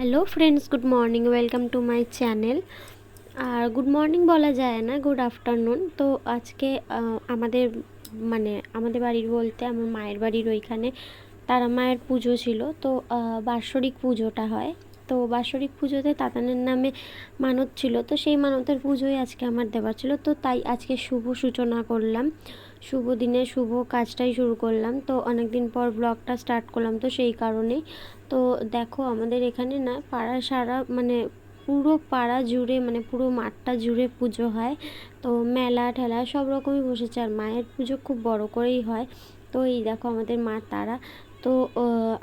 Hello friends, good morning, welcome to my channel. আর good morning বলা যায় না, গুড আফটারনুন। তো আজকে আমাদের আমাদের বাড়ির বলতে আমার মায়ের বাড়ির ওইখানে তারা মায়ের পুজো ছিল। তো বাৎসরিক পুজোটা হয়। তো বাৎসরিক পুজোতে তাতানের নামে মানত ছিল, তো সেই মানতের পুজোই আজকে আমার দেওয়ার ছিল। তো তাই আজকে শুভ সূচনা করলাম, শুভ দিনে শুভ কাজটাই শুরু করলাম। তো অনেক দিন পর ব্লগটা স্টার্ট করলাম, তো সেই কারণেই। তো দেখো আমাদের এখানে না পাড়া সারা পুরো পাড়া জুড়ে পুরো মাঠটা জুড়ে পুজো হয়। তো মেলা ঠেলা সব রকমই বসেছে, আর মায়ের পুজো খুব বড় করেই হয়। তো এই দেখো আমাদের মা তারা। তো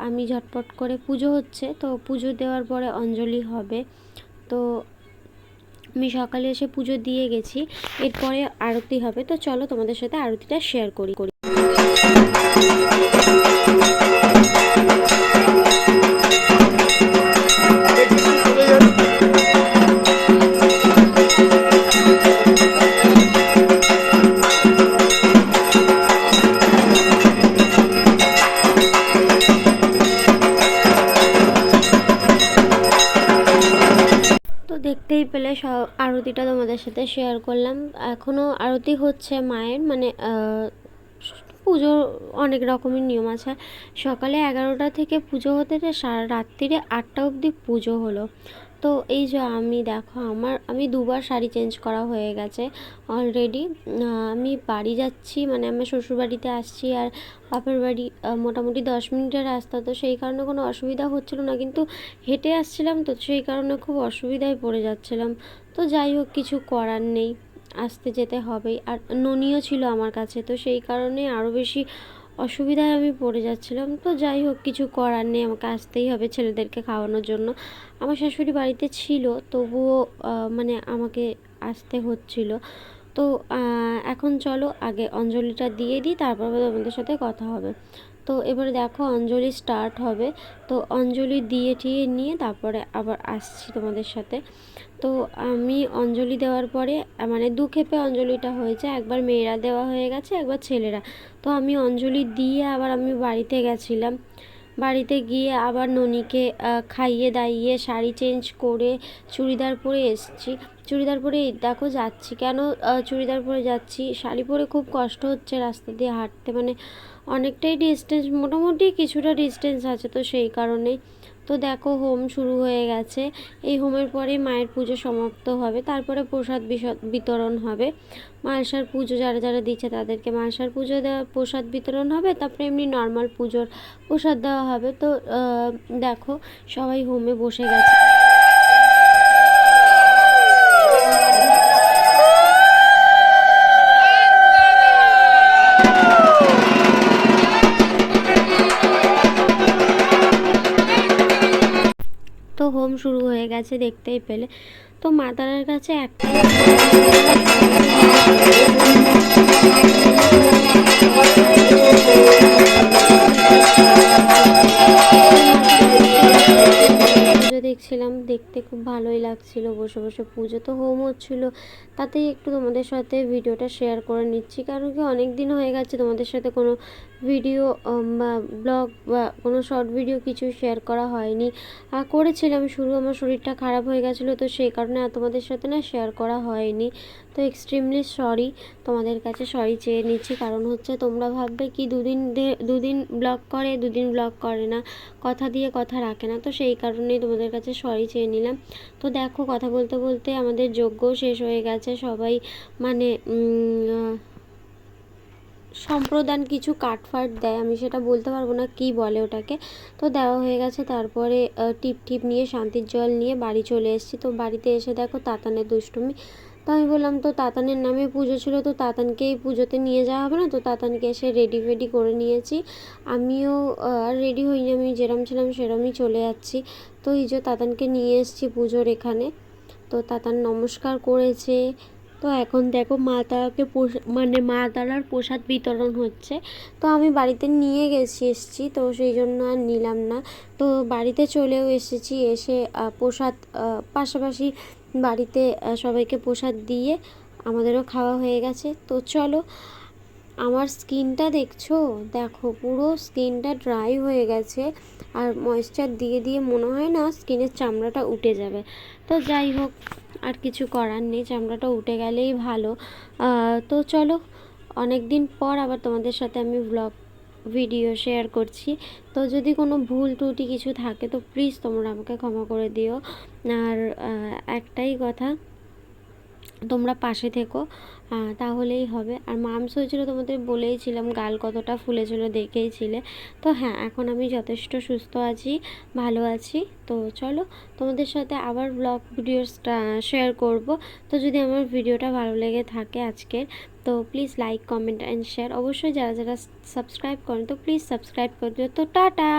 আমি ঝটপট করে পুজো হচ্ছে, তো পুজো দেওয়ার পরে অঞ্জলি হবে। তো আমি সকালে এসে পুজো দিয়ে গেছি, এরপরে আরতি হবে। তো চলো তোমাদের সাথে আরতিটা শেয়ার করি। দেখতেই পেলে সব আরতিটা তোমাদের সাথে শেয়ার করলাম। এখনও আরতি হচ্ছে মায়ের, পুজোর অনেক রকমের নিয়ম আছে। সকালে 11টা থেকে পুজো হতে সারা রাত্রিরে 8টা অবধি পুজো হলো। তো এই যে দেখো আমি দুবার শাড়ি চেঞ্জ করা হয়ে গেছে অলরেডি। আমি বাড়ি যাচ্ছি, আমার শ্বশুরবাড়িতে আসছি, আর বাপের বাড়ি মোটামুটি 10 মিনিটের রাস্তা। তো সেই কারণে কোনো অসুবিধা হচ্ছিলো না, কিন্তু হেঁটে আসছিলাম, তো সেই কারণে খুব অসুবিধায় পড়ে যাচ্ছিলাম। তো যাই হোক, কিছু করার নেই, আসতে যেতে হবেই। আর ননিও ছিল আমার কাছে, তো সেই কারণে আরও বেশি অসুবিধায় আমি পড়ে যাচ্ছিলাম। তো যাই হোক, কিছু করার নেই, আমাকে আসতেই হবে ছেলেদেরকে খাওয়ানোর জন্য। আমার শাশুড়ি বাড়িতে ছিল, তবুও আমাকে আসতে হচ্ছিল। তো এখন চলো আগে অঞ্জলিটা দিয়ে দিই, তারপর তোমাদের সাথে কথা হবে। তো এবারে দেখো অঞ্জলি স্টার্ট হবে। তো অঞ্জলি দিয়ে টিয়ে নিয়ে তারপরে আবার আসছি তোমাদের সাথে। তো আমি অঞ্জলি দেওয়ার পরে দু ক্ষেপে অঞ্জলিটা হয়েছে, একবার মেয়েরা দেওয়া হয়ে গেছে, একবার ছেলেরা। তো আমি অঞ্জলি দিয়ে আবার আমি বাড়িতে গেছিলাম। বাড়িতে গিয়ে আবার ননিকে খাইয়ে দাইয়ে শাড়ি চেঞ্জ করে চুড়িদার পরে এসেছি। চুড়িদার পরে দেখো যাচ্ছি, কেন চুড়িদার পরে যাচ্ছি, শাড়ি পরে খুব কষ্ট হচ্ছে রাস্তা দিয়ে হাঁটতে, অনেকটাই ডিস্টেন্স, মোটামুটি কিছুটা ডিস্টেন্স আছে, তো সেই কারণেই। তো দেখো হোম শুরু হয়ে গেছে। এই হোমের পরে মায়ের পুজো সমাপ্ত হবে, তারপরে প্রসাদ বিতরণ হবে। মালসার পুজো যারা যারা দিচ্ছে তাদেরকে মালসার পুজো দেওয়া প্রসাদ বিতরণ হবে, তারপরে এমনি নর্মাল পুজোর প্রসাদ দেওয়া হবে। তো দেখো সবাই হোমে বসে গেছে। তো হোম শুরু হয়ে গেছে, দেখতেই পেলে। তো মা তারার কাছে একটাই দেখছিলাম, দেখতে খুব ভালোই লাগছিল বসে বসে পুজো। তো হোম হচ্ছিলো, তাতেই একটু তোমাদের সাথে ভিডিওটা শেয়ার করে নিচ্ছি, কারণ কি অনেক দিন হয়ে গেছে তোমাদের সাথে কোনো ভিডিও বা ব্লগ বা কোনো শর্ট ভিডিও কিছু শেয়ার করা হয়নি। করেছিলাম শুরু, আমার শরীরটা খারাপ হয়ে গেছিলো, তো সেই কারণে আর তোমাদের সাথে না শেয়ার করা হয়নি। তো এক্সট্রিমলি সরি, তোমাদের কাছে সরি চেয়ে নিচ্ছি। কারণ হচ্ছে তোমরা ভাববে কি দুদিন ব্লগ করে, দুদিন ব্লগ করে না, কথা দিয়ে কথা রাখে না। তো সেই কারণেই তোমাদের কাছে সরি চেয়ে নিলাম। তো দেখো কথা বলতে বলতে আমাদের যজ্ঞ শেষ হয়ে গেছে। সবাই সম্প্রদান কিছু কাঠফাট দেয়, আমি সেটা বলতে পারবো না কি বলে ওটাকে। তো দেওয়া হয়ে গেছে, তারপরে টিপ নিয়ে শান্তির জল নিয়ে বাড়ি চলে এসেছি। তো বাড়িতে এসে দেখো তাতানের দুষ্টুমি। তো আমি বললাম তো তাতানের নামে পুজো ছিল, তো তাতানকেই পুজোতে নিয়ে যাওয়া হবে না, তো তাতানকে এসে রেডি ফেডি করে নিয়েছি। আমিও আর রেডি হইনি, আমি যেরম ছিলাম সেরমই চলে যাচ্ছি। তো এই যে তাতানকে নিয়ে এসেছি পুজোর এখানে। তো তাতান নমস্কার করেছে। তো এখন দেখো মা তারাকে মা তারার প্রসাদ বিতরণ হচ্ছে। তো আমি বাড়িতে নিয়ে এসেছি, তো সেই জন্য আর নিলাম না। তো বাড়িতে চলেও এসেছি, এসে প্রসাদ পাশাপাশি বাড়িতে সবাইকে প্রসাদ দিয়ে আমাদেরও খাওয়া হয়ে গেছে। তো চলো আমার স্কিনটা দেখছো, দেখো পুরো স্কিনটা ড্রাই হয়ে গেছে, আর ময়েশ্চার দিয়ে দিয়ে মনে হয় না স্কিনের চামড়াটা উঠে যাবে। তো যাই হোক, আর কিছু করার নেই, চামড়াটা উঠে গেলেই ভালো। তো চলো, অনেক দিন পর আবার তোমাদের সাথে আমি ব্লগ ভিডিও শেয়ার করছি। তো যদি কোনো ভুল ত্রুটি কিছু থাকে তো প্লিজ তোমরা আমাকে ক্ষমা করে দিও। আর একটাই কথা, তোমরা পাশে থেকো, তাহলেই হবে। আর মামস হয়েছিল তোমাদের বলেইছিলাম, গাল কতটা ফুলেছিল দেখেইছিলে। তো হ্যাঁ, এখন আমি যথেষ্ট সুস্থ আছি, ভালো আছি। তো চলো, তোমাদের সাথে আবার ব্লগ ভিডিও শেয়ার করব। তো যদি আমার ভিডিওটা ভালো লেগে থাকে আজকের, তো please like comment and share. অবশ্যই যারা যারা সাবস্ক্রাইব করেন তো প্লিজ সাবস্ক্রাইব করে দিও। তো টাটা।